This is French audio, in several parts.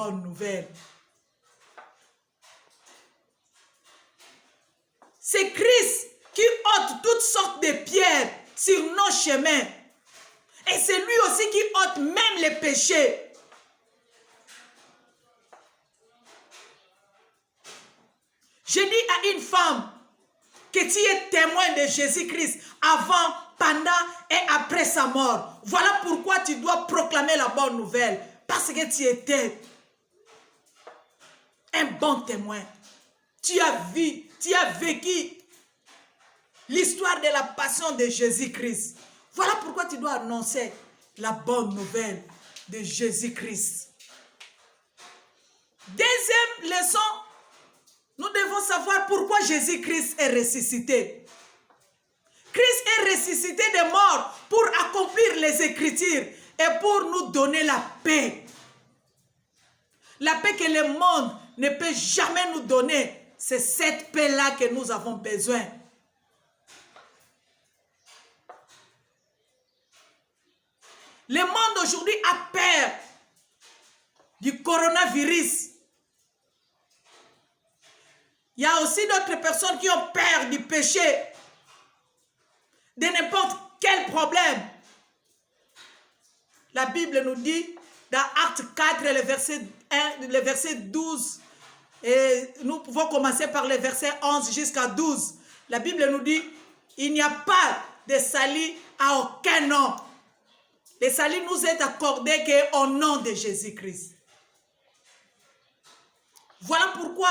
bonne nouvelle. C'est Christ qui ôte toutes sortes de pierres sur nos chemins. Et c'est lui aussi qui ôte même les péchés. Je dis à une femme que tu es témoin de Jésus-Christ avant, pendant et après sa mort. Voilà pourquoi tu dois proclamer la bonne nouvelle. Parce que tu étais un bon témoin. Tu as vu, tu as vécu l'histoire de la passion de Jésus-Christ. Voilà pourquoi tu dois annoncer la bonne nouvelle de Jésus-Christ. Deuxième leçon, nous devons savoir pourquoi Jésus-Christ est ressuscité. Christ est ressuscité des morts pour accomplir les Écritures et pour nous donner la paix. La paix que le monde ne peut jamais nous donner. C'est cette paix-là que nous avons besoin. Le monde aujourd'hui a peur du coronavirus. Il y a aussi d'autres personnes qui ont peur du péché, de n'importe quel problème. La Bible nous dit dans Actes 4, le verset 12, et nous pouvons commencer par le verset 11 jusqu'à 12. La Bible nous dit, il n'y a pas de salut à aucun nom. Le salut nous est accordé qu'au nom de Jésus-Christ. Voilà pourquoi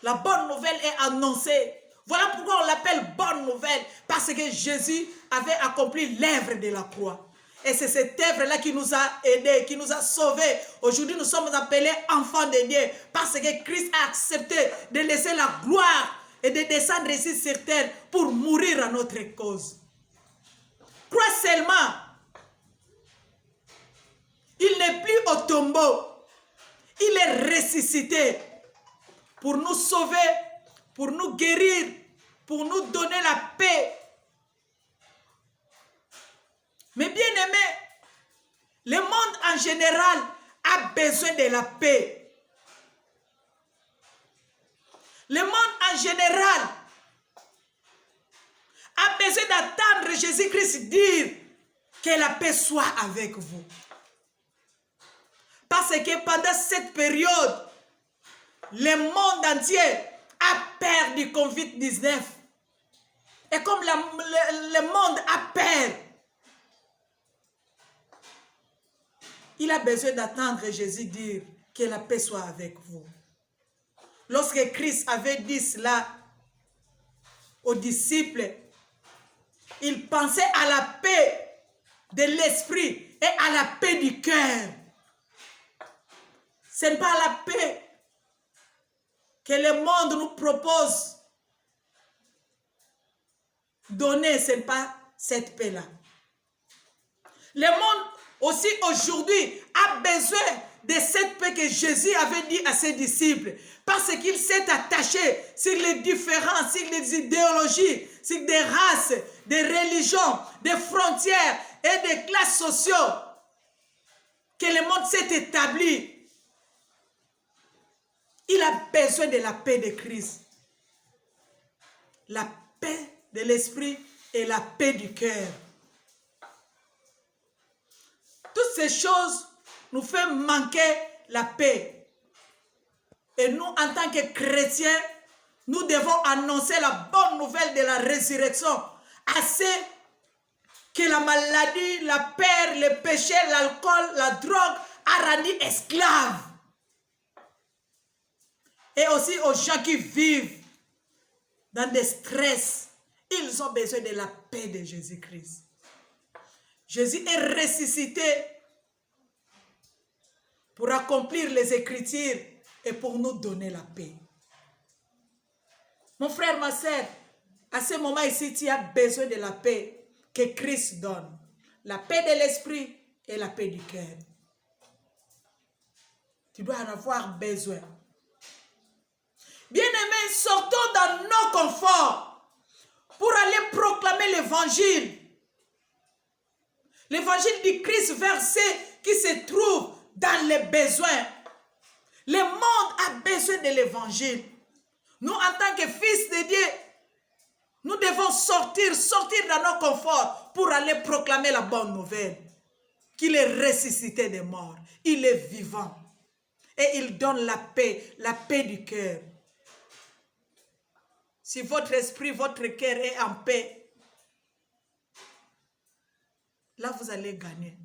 la bonne nouvelle est annoncée. Voilà pourquoi on l'appelle bonne nouvelle. Parce que Jésus avait accompli l'œuvre de la croix. Et c'est cette œuvre-là qui nous a aidés, qui nous a sauvés. Aujourd'hui, nous sommes appelés enfants de Dieu. Parce que Christ a accepté de laisser la gloire et de descendre ici sur terre pour mourir à notre cause. Crois seulement. Il n'est plus au tombeau. Il est ressuscité pour nous sauver, pour nous guérir, pour nous donner la paix. Mais bien aimé, le monde en général a besoin de la paix. Le monde en général a besoin d'attendre Jésus-Christ dire que la paix soit avec vous. Parce que pendant cette période, le monde entier a peur du Covid-19. Et comme le monde a peur, il a besoin d'attendre Jésus dire que la paix soit avec vous. Lorsque Christ avait dit cela aux disciples, il pensait à la paix de l'esprit et à la paix du cœur. Ce n'est pas la paix que le monde nous propose donner, ce n'est pas cette paix-là. Le monde aussi aujourd'hui a besoin de cette paix que Jésus avait dit à ses disciples, parce qu'il s'est attaché sur les différences, sur les idéologies, sur des races, des religions, des frontières et des classes sociales que le monde s'est établi. Il a besoin de la paix de Christ. La paix de l'esprit et la paix du cœur. Toutes ces choses nous font manquer la paix. Et nous, en tant que chrétiens, nous devons annoncer la bonne nouvelle de la résurrection à ceux que la maladie, la peur, le péché, l'alcool, la drogue a rendu esclaves. Et aussi aux gens qui vivent dans des stress. Ils ont besoin de la paix de Jésus-Christ. Jésus est ressuscité pour accomplir les Écritures et pour nous donner la paix. Mon frère, ma sœur, à ce moment ici, tu as besoin de la paix que Christ donne. La paix de l'esprit et la paix du cœur. Tu dois en avoir besoin. Bien-aimés, sortons dans nos conforts pour aller proclamer l'évangile. L'évangile du Christ vers ceux qui se trouvent dans les besoins. Le monde a besoin de l'évangile. Nous, en tant que fils de Dieu, nous devons sortir dans nos conforts pour aller proclamer la bonne nouvelle. Qu'il est ressuscité des morts. Il est vivant. Et il donne la paix du cœur. Si votre esprit, votre cœur est en paix, là vous allez gagner.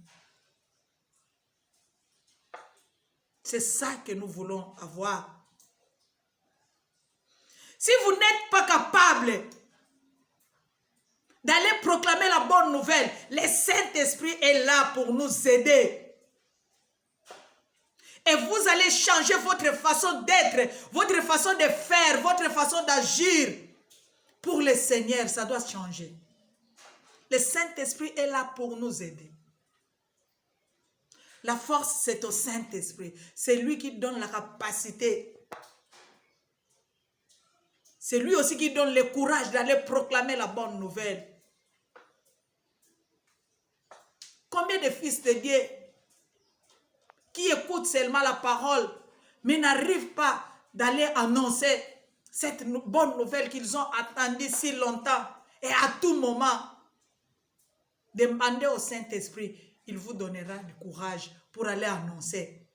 C'est ça que nous voulons avoir. Si vous n'êtes pas capable d'aller proclamer la bonne nouvelle, le Saint-Esprit est là pour nous aider. Et vous allez changer votre façon d'être, votre façon de faire, votre façon d'agir. Pour le Seigneur, ça doit changer. Le Saint-Esprit est là pour nous aider. La force, c'est au Saint-Esprit. C'est lui qui donne la capacité. C'est lui aussi qui donne le courage d'aller proclamer la bonne nouvelle. Combien de fils de Dieu qui écoutent seulement la parole, mais n'arrivent pas d'aller annoncer cette bonne nouvelle qu'ils ont attendue si longtemps et à tout moment. Demandez au Saint-Esprit, il vous donnera du courage pour aller annoncer.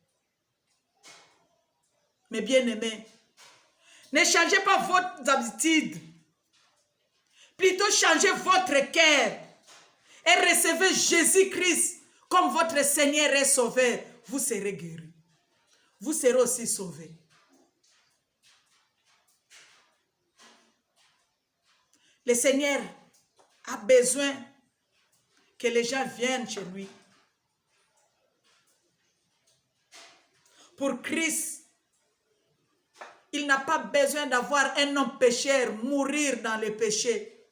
Mais bien aimés, ne changez pas vos habitudes. Plutôt changez votre cœur et recevez Jésus-Christ comme votre Seigneur et Sauveur. Vous serez guéris. Vous serez aussi sauvés. Le Seigneur a besoin que les gens viennent chez lui. Pour Christ, il n'a pas besoin d'avoir un homme pécheur mourir dans le péché.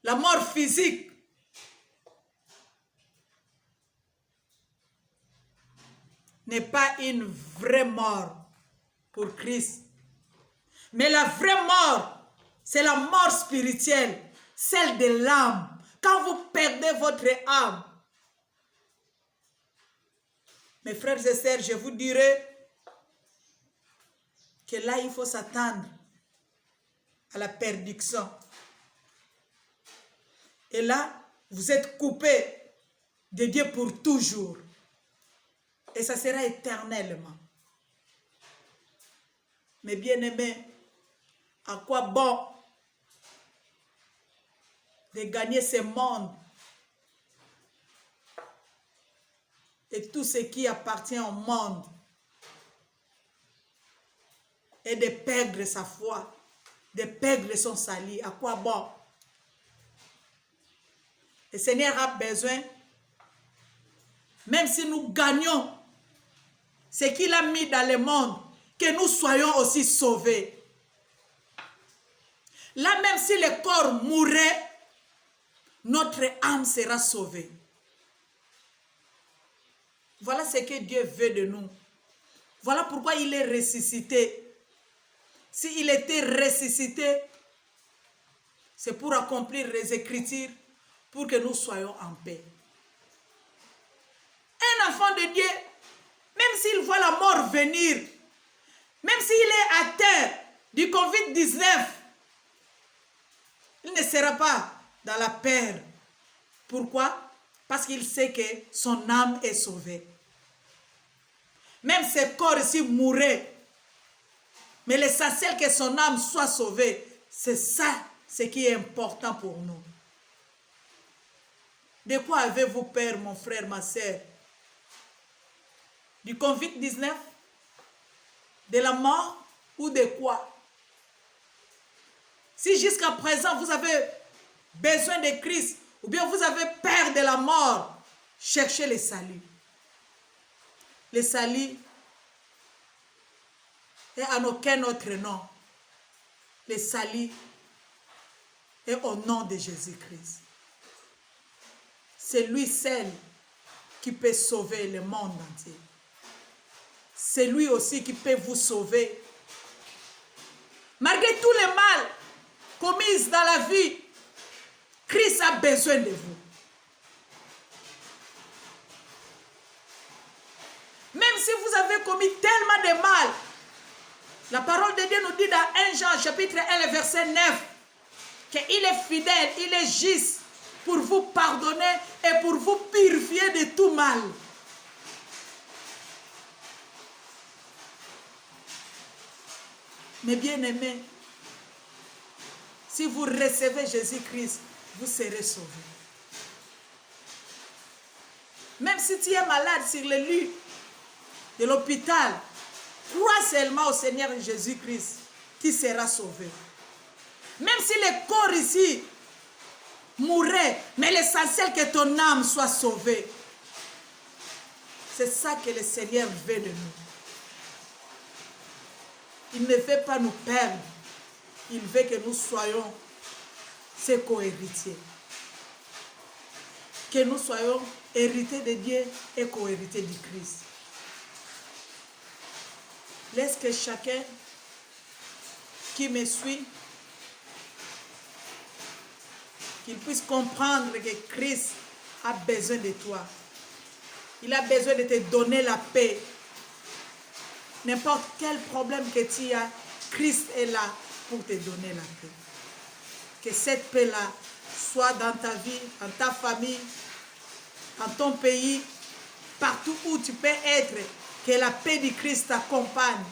La mort physique n'est pas une vraie mort pour Christ. Mais la vraie mort, c'est la mort spirituelle, celle de l'âme. Quand vous perdez votre âme, mes frères et sœurs, je vous dirai que là, il faut s'attendre à la perdition. Et là, vous êtes coupé de Dieu pour toujours. Et ça sera éternellement. Mais bien aimés, à quoi bon de gagner ce monde et tout ce qui appartient au monde et de perdre sa foi, de perdre son salut? À quoi bon? Le Seigneur a besoin, même si nous gagnons ce qu'il a mis dans le monde, que nous soyons aussi sauvés. Là, même si le corps mourrait, notre âme sera sauvée. Voilà ce que Dieu veut de nous. Voilà pourquoi il est ressuscité. S'il était ressuscité, c'est pour accomplir les Écritures, pour que nous soyons en paix. Un enfant de Dieu, même s'il voit la mort venir, même s'il est atteint du Covid-19, il ne sera pas dans la peur. Pourquoi? Parce qu'il sait que son âme est sauvée. Même ses corps ici mourraient, mais l'essentiel que son âme soit sauvée, c'est ça ce qui est important pour nous. De quoi avez-vous peur, mon frère, ma soeur? Du Covid-19? De la mort ou de quoi? Si jusqu'à présent vous avez besoin de Christ, ou bien vous avez peur de la mort, cherchez le salut. Le salut est en aucun autre nom. Le salut est au nom de Jésus-Christ. C'est lui seul qui peut sauver le monde entier. C'est lui aussi qui peut vous sauver. Malgré tout le mal commis dans la vie, Christ a besoin de vous. Même si vous avez commis tellement de mal, la parole de Dieu nous dit dans 1 Jean chapitre 1, verset 9, qu'il est fidèle, il est juste pour vous pardonner et pour vous purifier de tout mal. Mes bien-aimés, si vous recevez Jésus-Christ, vous serez sauvés. Même si tu es malade sur le lit de l'hôpital, crois seulement au Seigneur Jésus-Christ, tu seras sauvé. Même si le corps ici mourrait, mais l'essentiel que ton âme soit sauvée. C'est ça que le Seigneur veut de nous. Il ne veut pas nous perdre. Il veut que nous soyons ses co-héritiers. Que nous soyons hérités de Dieu et co-hérités du Christ. Laisse que chacun qui me suit, qu'il puisse comprendre que Christ a besoin de toi. Il a besoin de te donner la paix. N'importe quel problème que tu as, Christ est là pour te donner la paix. Que cette paix-là soit dans ta vie, dans ta famille, dans ton pays, partout où tu peux être, que la paix du Christ t'accompagne.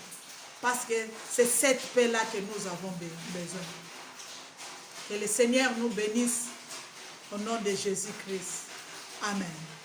Parce que c'est cette paix-là que nous avons besoin. Que le Seigneur nous bénisse au nom de Jésus-Christ. Amen.